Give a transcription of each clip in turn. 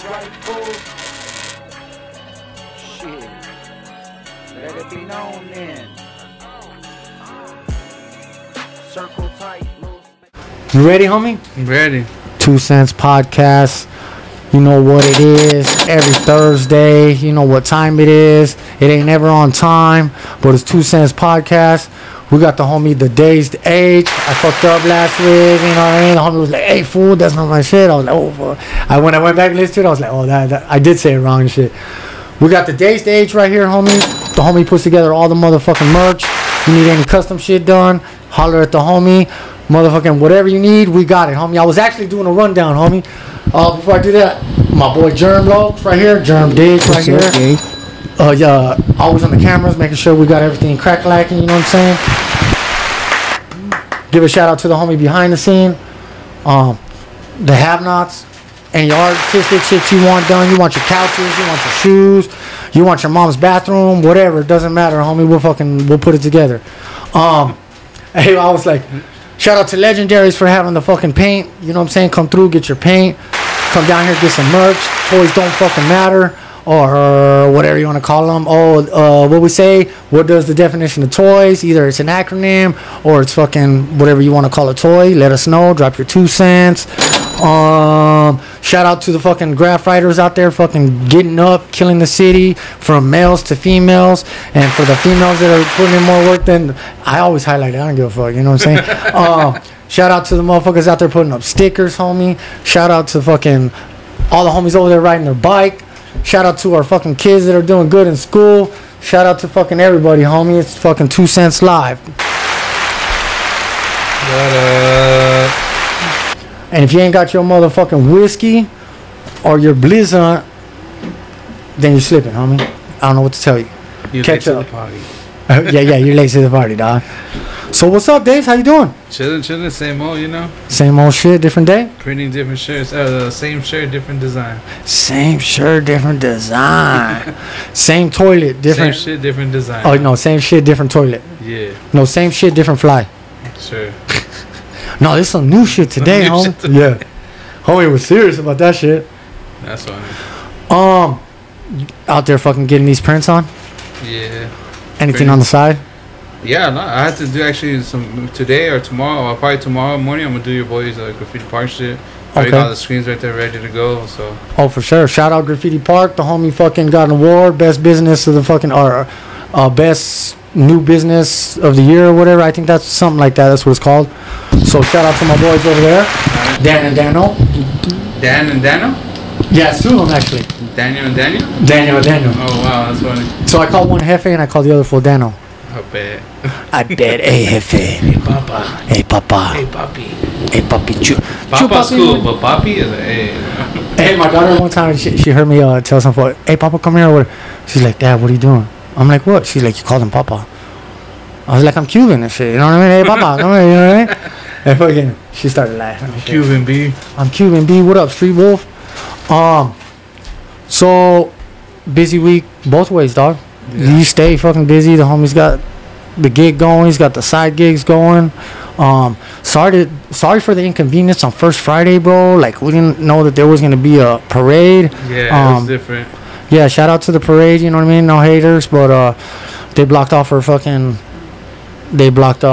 right, fool. Shit. Let it be known then. Circle tight, little space. You ready, homie? I'm ready. 2 Cents podcast. You know what it is. Every Thursday. You know what time it is. It ain't never on time, but it's 2 Cents podcast. We got the homie, the Dazed Age. I fucked up last week, you know what I mean? The homie was like, hey, fool, that's not my shit. I was like, oh, fuck. When I went back and listened to it, I was like, oh, that I did say it wrong and shit. We got the Dazed Age right here, homie. The homie puts together all the motherfucking merch. You need any custom shit done, holler at the homie. Motherfucking whatever you need, we got it, homie. I was actually doing a rundown, homie. Before I do that, my boy Germ Lopes right here. Germ Diggs right here. Okay. Yeah, always on the cameras, making sure we got everything crack-lacking, you know what I'm saying? Give a shout out to the homie behind the scene. The have-nots. Any artistic shit you want done. You want your couches, you want your shoes, you want your mom's bathroom, whatever. It doesn't matter, homie. We'll put it together. Hey, I was like, shout out to Legendaries for having the fucking paint. You know what I'm saying? Come through, get your paint. Come down here, get some merch. Toys don't fucking matter. Or whatever you want to call them. What we say, what does the definition of toys? Either it's an acronym or it's fucking whatever you want to call a toy. Let us know. Drop your 2 cents. Shout out to the fucking graph writers out there fucking getting up, killing the city, from males to females. And for the females that are putting in more work than, I always highlight it. I don't give a fuck. You know what I'm saying? Shout out to the motherfuckers out there putting up stickers, homie. Shout out to fucking all the homies over there riding their bike. Shout out to our fucking kids that are doing good in school. Shout out to fucking everybody, homie. It's fucking 2 Cents live. And if you ain't got your motherfucking whiskey or your blizzard, then you're slipping, homie. I don't know what to tell you. You're Catch late up. to the party. Yeah, you're late to the party, dog. So what's up, Dave? How you doing? Chilling, same old, you know? Same old shit, different day? Printing different shirts. Same shirt, different design. Same shirt, different design. Same toilet, different... Same shit, different design. Oh, no, same shit, different toilet. Yeah. No, same shit, different fly. Sure. No, there's some new shit today, New homie. shit today. Yeah. Homie was serious about that shit. That's funny. Out there fucking getting these prints on? Yeah. Anything on the side? Yeah, no, I have to do actually some today or tomorrow, or probably tomorrow morning. I'm gonna do your boys Graffiti Park shit. Already got all the screens right there ready to go. So. Oh, for sure. Shout out Graffiti Park. The homie fucking got an award, best business of the fucking best new business of the year or whatever. I think that's something like that. That's what it's called. So shout out to my boys over there, right. Dan and Dano. Dan and Dano? Yeah, it's 2 of them actually. Daniel and Daniel? Daniel and Daniel. Oh wow, that's funny. So I call one Jefe and I call the other fool Dano. I bet. I bet. Hey, Jefe. Hey, Papa. Hey, Papa. Hey, Papi. Hey, Papi. Papa's cool, but Papi is a hey. Hey, my daughter one time, she heard me tell some boy, hey, Papa, come here. She's like, Dad, what are you doing? I'm like, what? She's like, you called him Papa. I was like, I'm Cuban and shit. You know what I mean? Hey, Papa, come here. You know what I mean? And fucking, she started laughing. I'm Cuban B. I'm Cuban B. What up, Street Wolf? So, busy week both ways, dog. Yeah. You stay fucking busy. The homie's got the gig going. He's got the side gigs going. Sorry for the inconvenience on first Friday, bro. Like, we didn't know that there was going to be a parade. Yeah, it was different. Yeah, shout out to the parade, you know what I mean? No haters, but they blocked off our fucking storefront. They blocked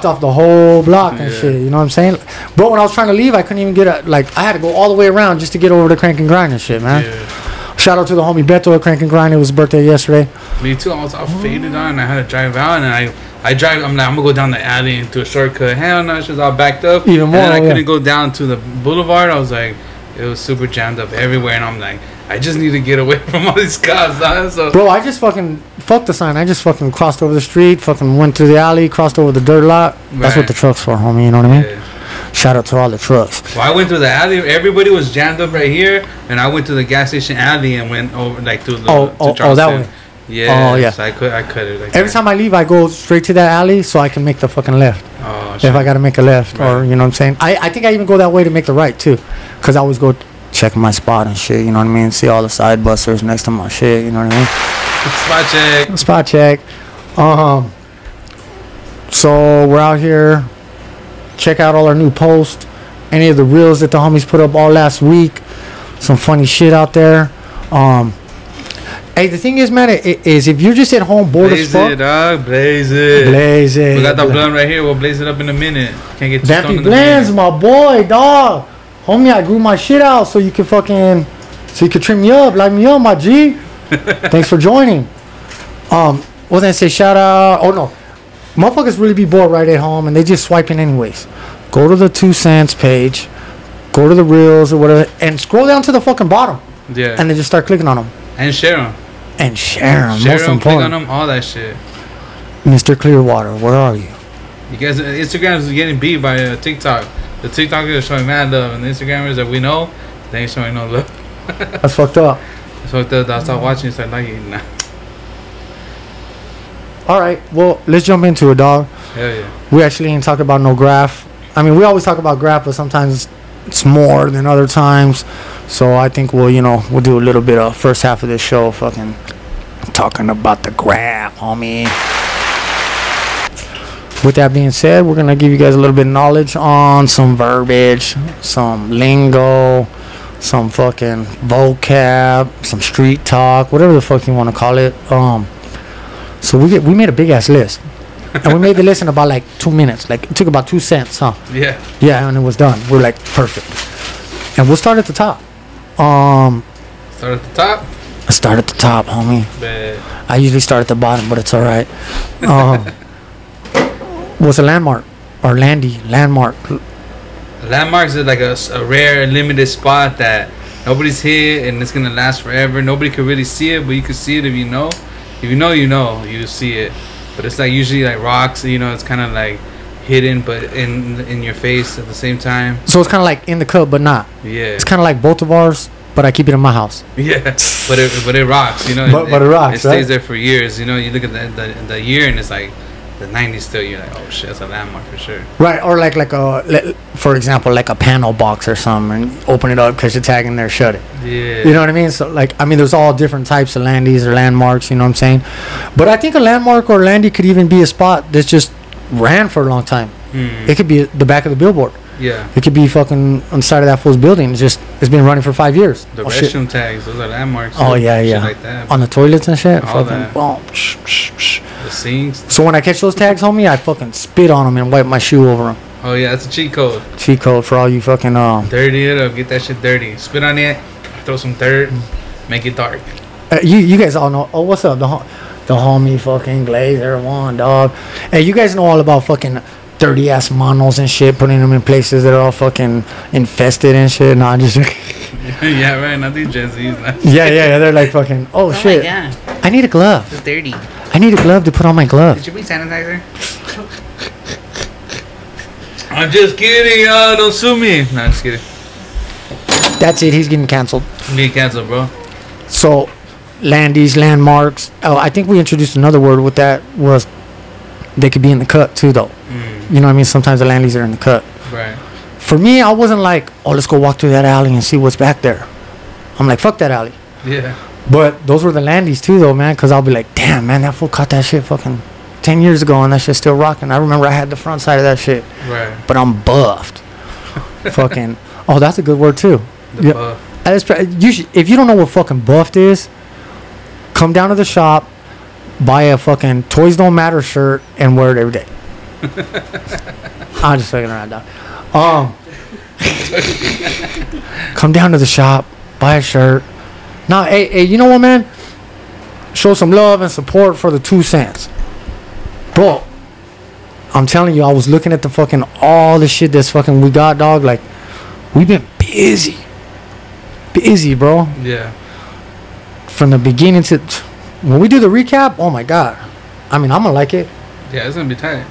off the whole block and shit, you know what I'm saying? But when I was trying to leave, I couldn't even get I had to go all the way around just to get over to Crank and Grind and shit, man. Yeah. Shout out to the homie Beto at Crank and Grind. It was his birthday yesterday. Me too. I was all faded on and I had to drive out and I drive. I'm like, I'm gonna go down the alley into a shortcut. Hell no, it's just all backed up. Even more. And then I couldn't go down to the boulevard. I was like, it was super jammed up everywhere, and I'm like, I just need to get away from all these cars. So. Bro, I just fucking fucked the sign. I just fucking crossed over the street, fucking went through the alley, crossed over the dirt lot. That's what the truck's for, homie. You know what I mean? Yeah. Shout out to all the trucks. Well, I went through the alley. Everybody was jammed up right here, and I went to the gas station alley and went over to Charleston. That way. Yeah. Oh yeah. So I cut it. Like every time I leave, I go straight to that alley so I can make the fucking left. Oh. If I gotta make a left, or you know what I'm saying. I think I even go that way to make the right too, cause I always go check my spot and shit. You know what I mean? See all the side busters next to my shit. You know what I Spot mean? check. Spot check. So we're out here. Check out all our new posts. any of the reels that the homies put up all last week. Some funny shit out there. Hey, the thing is, man, is if you're just at home bored as fuck. Blaze it, dog. Blaze it. Blaze it. We got the blunt right here. We'll blaze it up in a minute. Can't get too stoned in the Blends, my boy, dog. Homie, I grew my shit out so you could trim me up, light me up, my G. Thanks for joining. Wasn't I say shout out? Oh no, motherfuckers really be bored right at home and they just swiping anyways. Go to the 2 Cents page, go to the reels or whatever, and scroll down to the fucking bottom. Yeah. And then just start clicking on them. And share them. And share them. Share Most them, click important. on them, all that shit. Mr. Clearwater, where are you? You guys, Instagram is getting beat by TikTok. The TikTokers are showing mad love, and the Instagrammers that we know, they ain't showing no love. That's fucked up. That's fucked up. I start watching, start liking. Nah. All right, well, let's jump into it, dog. Hell yeah. We actually ain't talking about no graph. I mean, we always talk about graph, but sometimes it's more than other times. So I think we'll do a little bit of first half of this show fucking talking about the graph, homie. With that being said, we're going to give you guys a little bit of knowledge on some verbiage, some lingo, some fucking vocab, some street talk, whatever the fuck you want to call it. So we made a big ass list. And we made the list in about like 2 minutes. Like it took about 2 cents, huh? Yeah. Yeah, and it was done. We're like perfect. And we'll start at the top. Start at the top. Start at the top, homie. Bet. I usually start at the bottom, but it's all right. What's a landmark or landmark? Landmarks is like a rare, limited spot that nobody's hit, and it's gonna last forever. Nobody could really see it, but you can see it if you know. If you know, you see it. But it's like usually like rocks. It's kind of like hidden, but in your face at the same time. So it's kind of like in the cup, but not. Yeah. It's kind of like both of ours, but I keep it in my house. Yeah, but it rocks. But it rocks. It stays there for years. You look at the year, and it's like the 90s still. You're like, oh shit, that's a landmark for sure. Right, or like for example, like a panel box or something, and open it up because you're tagging there, shut it. Yeah. You know what I mean? So there's all different types of landies or landmarks. You know what I'm saying? But I think a landmark or landy could even be a spot that's just ran for a long time. It could be the back of the billboard. Yeah. It could be fucking on the side of that fool's building. It's been running for 5 years. The restroom tags, those are landmarks. Oh yeah. Shit like that. On the toilets and shit. All fucking that. boom. The sinks. So when I catch those tags, homie, I fucking spit on them and wipe my shoe over them. Oh yeah, that's a cheat code. Cheat code for all you fucking Dirty it up, get that shit dirty. Spit on it, throw some dirt, make it dark. You guys all know. Oh, what's up, the homie fucking Glazer one, dog. Hey, you guys know all about fucking dirty ass monos and shit, putting them in places that are all fucking infested and shit. No, I'm just. Yeah, right. Not these Gen Z's. Yeah. They're like fucking. Oh shit. Yeah. I need a glove. It's dirty. I need a glove to put on my glove. Did you bring sanitizer? I'm just kidding, y'all. Don't sue me. Nah, I'm just kidding. That's it. He's getting canceled. I'm being canceled, bro. So, landies, landmarks. Oh, I think we introduced another word with that was they could be in the cut too, though. You know what I mean? Sometimes the landies are in the cut. Right. For me, I wasn't like, oh, let's go walk through that alley and see what's back there. I'm like, fuck that alley. Yeah. But those were the landies too, though, man. Because I'll be like, damn, man, that fool caught that shit fucking 10 years ago and that shit's still rocking. I remember I had the front side of that shit. Right. But I'm buffed. Fucking. Oh, that's a good word too. The buff. If you don't know what fucking buffed is, come down to the shop, buy a fucking Toys Don't Matter shirt, and wear it every day. I'm just fucking around, dog. Come down to the shop, buy a shirt. Now, hey, you know what, man? Show some love and support for the 2 Cents. Bro, I'm telling you, I was looking at the fucking all the shit that's fucking we got, dog. Like, we've been busy, bro. Yeah. From the beginning to when we do the recap, oh my god. I mean, I'm gonna like it. Yeah, it's gonna be tight.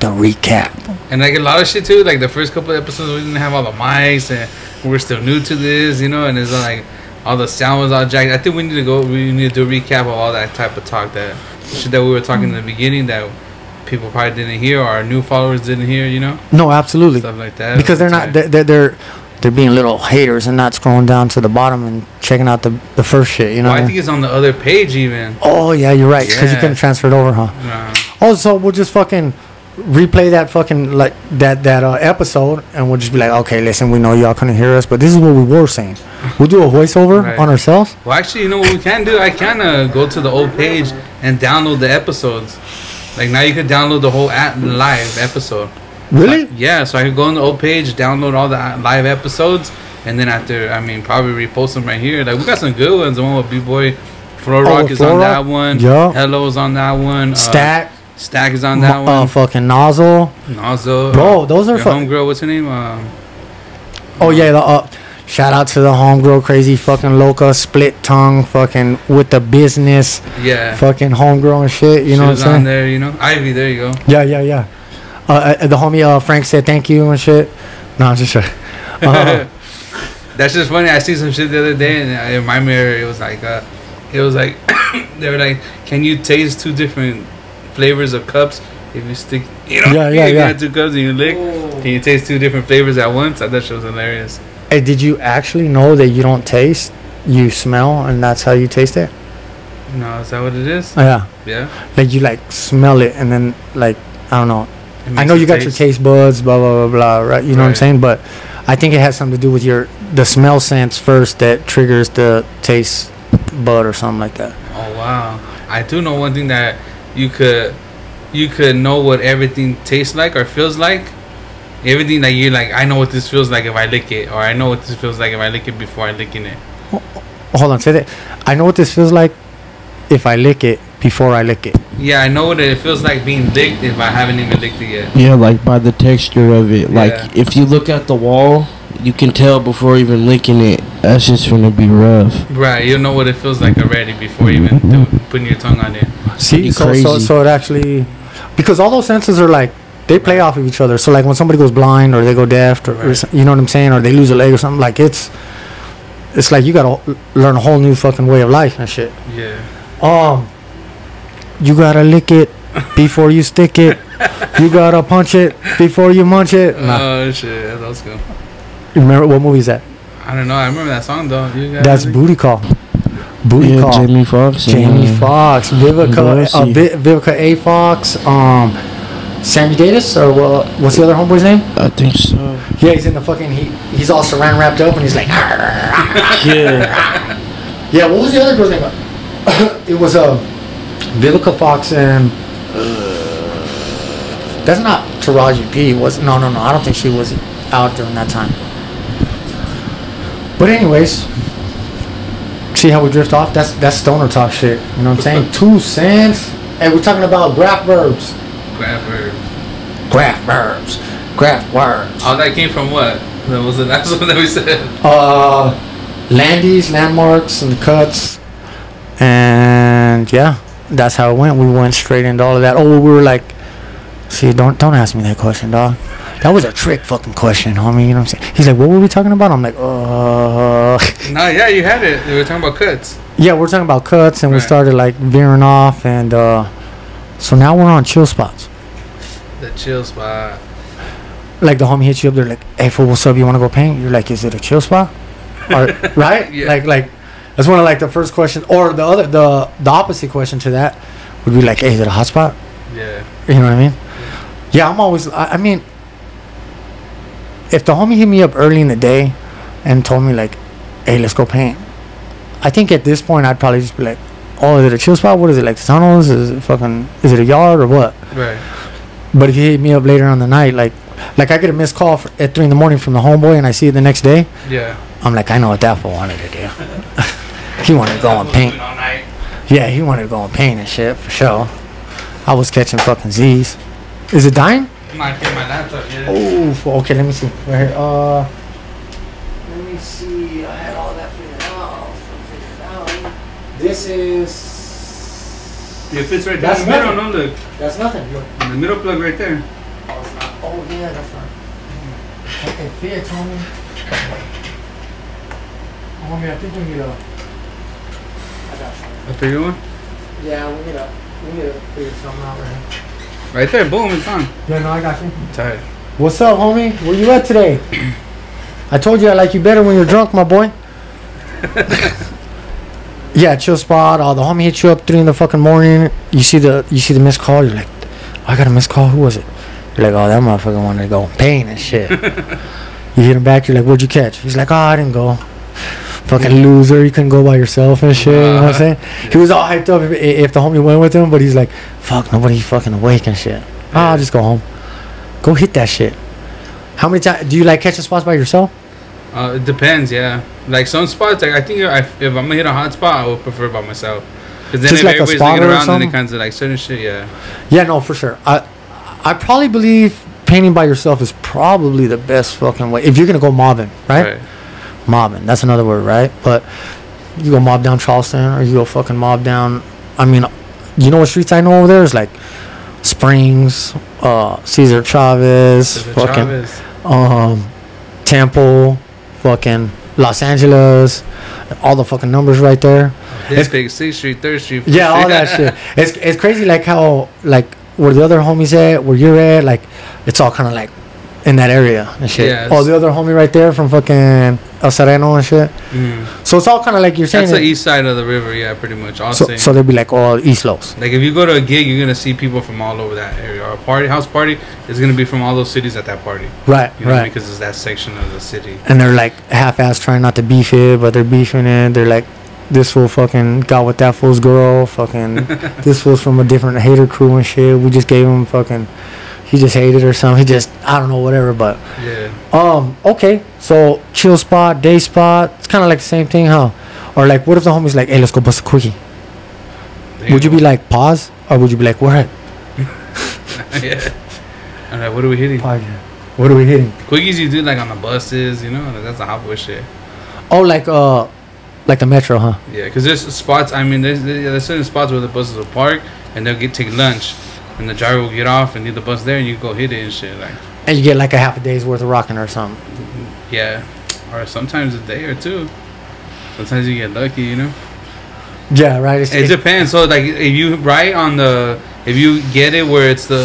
The recap. And like a lot of shit too. Like the first couple of episodes, we didn't have all the mics, and we're still new to this, and it's like all the sound was all jacked. I think we need to do a recap of all that type of talk, that shit that we were talking in the beginning that people probably didn't hear, or our new followers didn't hear, No, absolutely. Stuff like that. Because they're not they're being little haters and not scrolling down to the bottom and checking out the first shit, Well, I think it's on the other page even. Oh yeah, you're right. Because you couldn't transfer it over, huh? Nah. Oh, so we'll just fucking replay that fucking like that episode, and we'll just be like, okay, listen, we know y'all couldn't hear us, but this is what we were saying. We'll do a voiceover on ourselves. Well, actually, you know what we can do? I can go to the old page and download the episodes. Like now, you could download the whole live episode. Really? Yeah. So I could go on the old page, download all the live episodes, and then after, I mean, probably repost them right here. Like we got some good ones. The one with B-Boy, Floor Rock is on that one. Yeah. Hello is on that one. Stack is on that one. Fucking Nozzle. Bro, those are fun. Homegirl, what's her name? Oh yeah, shout out to the homegirl, crazy fucking loca, split tongue, fucking with the business. Yeah. Fucking homegirl and shit. You know what I'm saying? On there, you know. Ivy, there you go. Yeah. The homie Frank said thank you and shit. No, I'm just sure. That's just funny. I see some shit the other day, and in my mirror, it was like, they were like, can you taste two different flavors of cups if you stick, you know? Yeah. You had two cups and you lick. Can you taste two different flavors at once? I thought that shit was hilarious. Hey, did you actually know that you don't taste, you smell, and that's how you taste it? No, is that what it is? Yeah. Like you like smell it, and then like I don't know. I know you got your taste buds, blah blah blah blah, right? You know what I'm saying? But I think it has something to do with the smell sense first that triggers the taste bud or something like that. Oh wow! I do know one thing that you could know what everything tastes like or feels like. Everything that you're like, I know what this feels like if I lick it, or I know what this feels like if I lick it before I licking it. Hold on, say that. I know what this feels like if I lick it before I lick it. Yeah, I know what it feels like being licked if I haven't even licked it yet. Yeah, like by the texture of it. Like if you look at the wall, you can tell before even licking it. That's just gonna be rough. Right, you know what it feels like already before even putting your tongue on it. See, so it actually, because all those senses are like, they play off of each other. So like when somebody goes blind or they go deaf, or you know what I'm saying, or they lose a leg or something, like it's like you gotta learn a whole new fucking way of life and shit. Yeah. You gotta lick it before you stick it. You gotta punch it before you munch it. Oh shit, that's good. You remember what movie is that? I don't know. I remember that song though. That's Booty Call. Booty Call. Jamie Foxx. Vivica A. Fox. Sammy Davis, or what's the other homeboy's name? I think so. Yeah, he's in the fucking. He's all saran wrapped up, and he's like. Yeah. Yeah. What was the other girl's name? It was Vivica Fox and. That's not Taraji P. Was no. I don't think she was out during that time. But anyways, see how we drift off? That's stoner talk shit. You know what I'm saying? 2 cents. And we're talking about graph verbs. Graph verbs. All that came from what? That was the last one that we said. Landies, landmarks, and cuts. And yeah, that's how it went. We went straight into all of that. Oh, we were like, see, don't ask me that question, dog. That was a trick fucking question, homie. You know what I'm saying? He's like, what were we talking about? I'm like, No, yeah, you had it. We were talking about cuts. Yeah, we're talking about cuts, and we started like veering off, and so now we're on chill spots. The chill spot. Like the homie hits you up, they're like, hey, fool, what's up? You want to go paint? You're like, is it a chill spot? Or, right? Yeah. Like that's one of like the first questions, or the opposite question to that would be like, hey, is it a hot spot? Yeah. You know what I mean? Yeah, I'm always. I mean, if the homie hit me up early in the day and told me like, hey, let's go paint, I think at this point I'd probably just be like, oh, is it a chill spot? What is it, like the tunnels? Is it a yard or what? Right. But if you hit me up later on the night, like I get a missed call at 3 a.m. from the homeboy, and I see it the next day. Yeah. I'm like, I know what that fool wanted to do. He wanted to go and paint. Yeah, he wanted to go and paint and shit for sure. I was catching fucking Z's. Is it dying? My laptop. Yeah. Oh, okay. Let me see. Right here. Let me see. I had all that figured out. This is. It fits right there in the middle, no look. That's nothing. Look. In the middle plug right there. Oh, it's not. Oh, yeah, that's not. It fits, homie. Homie, I think we need a. I got you. A bigger one? Yeah, we need to figure something out right here. Right there, boom, it's on. Yeah, no, I got you. Tight. What's up, homie? Where you at today? I told you I like you better when you're drunk, my boy. Yeah, chill spot. The homie hits you up 3 in the fucking morning. You see the missed call. You're like, I got a missed call. Who was it? You're like, oh, that motherfucker wanted to go paint and shit. You hit him back. You're like, what'd you catch? He's like, oh, I didn't go. Fucking loser. You couldn't go by yourself and shit. You know what I'm saying? He was all hyped up if the homie went with him, but he's like, fuck, nobody fucking awake and shit. Oh, I'll just go home. Go hit that shit. How many times do you like catching spots by yourself? It depends, yeah. Like some spots, like I think if I'm gonna hit a hot spot, I would prefer by myself. Because then Just if like a everybody's spotter looking or around and something? it kinds of like certain shit, yeah. Yeah, no, for sure. I probably believe painting by yourself is probably the best fucking way. If you're going to go mobbing, right? Mobbing. That's another word, right? But you go mob down Charleston or you go fucking mob down. I mean, you know what streets I know over there? Is like Springs, Cesar Chavez, fucking Temple, fucking Los Angeles, all the fucking numbers right there. This big 6th Street, 3rd Street. Yeah, all that shit. It's crazy, like how like where the other homies at, where you're at, like it's all kind of like in that area and shit. Yeah, oh, the other homie right there from fucking El Sereno and shit. So it's all kind of like you're saying. That's the east side of the river, yeah, pretty much. So they'll be like all East Los. Like if you go to a gig, you're gonna see people from all over that area. Or a house party is gonna be from all those cities at that party. Right, you know, right. Because it's that section of the city. And they're like half-ass trying not to beef it, but they're beefing it. They're like, this fool fucking got with that fool's girl. Fucking, this fool's from a different hater crew and shit. We just gave him fucking, he just hated or something. He just, I don't know, whatever. But yeah. Okay. So chill spot, day spot. It's kind of like the same thing, huh? Or like, what if the homie's like, hey, let's go bust a quickie? Would you be like, pause, or would you be like, where at? Yeah. I'm like, what are we hitting? What are we hitting? Quickies you do like on the buses, you know, like, that's a hot boy shit. Oh, like the metro, huh? Yeah, because there's spots. I mean, there's certain spots where the buses will park and they'll take lunch, and the driver will get off and leave the bus there, and you go hit it and shit like. And you get like a half a day's worth of rocking or something. Yeah, or sometimes a day or two. Sometimes you get lucky, you know. Yeah, right. It depends. So like, if you if you get it where it's the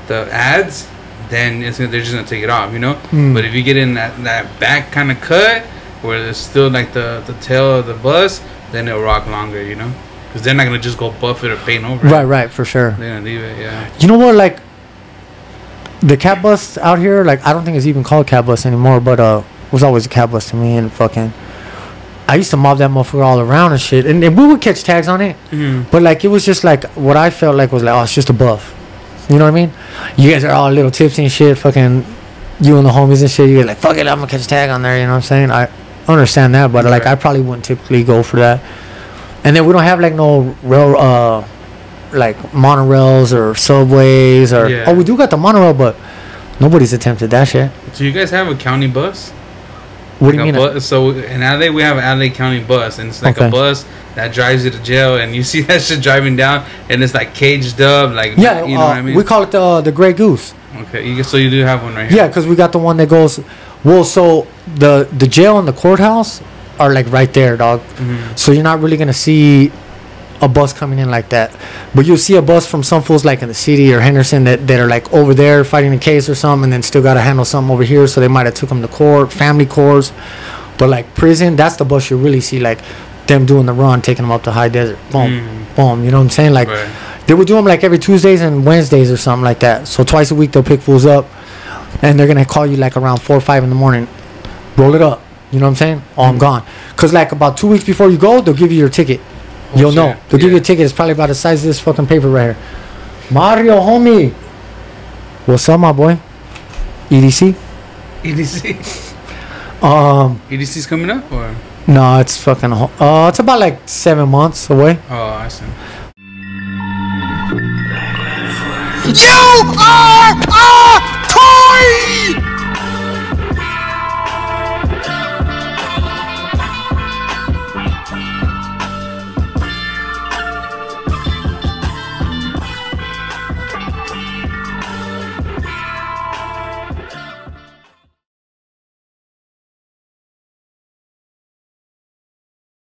ads, then they're just gonna take it off, you know. But if you get in that back kind of cut where there's still like the tail of the bus, then it'll rock longer, you know, because they're not gonna just go buff it or paint over it. Right, for sure. They're gonna leave it, yeah. You know what, like the cab bus out here, like I don't think it's even called cab bus anymore, but it was always a cab bus to me. And fucking, I used to mob that motherfucker all around and shit, and we would catch tags on it. But like it was just like what I felt like was like, oh, it's just a buff. You know what I mean? You guys are all a little tipsy and shit. Fucking, you and the homies and shit. You guys like, fuck it, I'm gonna catch a tag on there. You know what I'm saying? I understand that, but like I probably wouldn't typically go for that. And then we don't have like no rail, like monorails or subways or oh, we do got the monorail, but nobody's attempted that shit. So you guys have a county bus? What do you mean? So in LA we have an LA County bus, and it's like a bus that drives you to jail, and you see that shit driving down, and it's like caged up, like you know what I mean? We call it the Grey Goose. Okay, so you do have one right here. Yeah, because we got the one that goes. Well, so the jail and the courthouse are like right there, dog. So you're not really gonna see a bus coming in like that, but you'll see a bus from some fools like in the city or Henderson that are like over there fighting a case or something, and then still gotta handle something over here, so they might have took them to court, family courts. But like prison, that's the bus you really see, like them doing the run, taking them up to high desert, boom, boom. You know what I'm saying? Like they would do them like every Tuesdays and Wednesdays or something like that. So twice a week they'll pick fools up, and they're gonna call you like around 4 or 5 in the morning. Roll it up. You know what I'm saying? Oh, I'm gone. Cause like about 2 weeks before you go, they'll give you your ticket. You'll know. They'll give you a ticket. It's probably about the size of this fucking paper right here. Mario, homie. What's up, my boy? EDC? EDC? EDC's coming up, or? No, it's fucking... it's about like 7 months away. Oh, I see. You are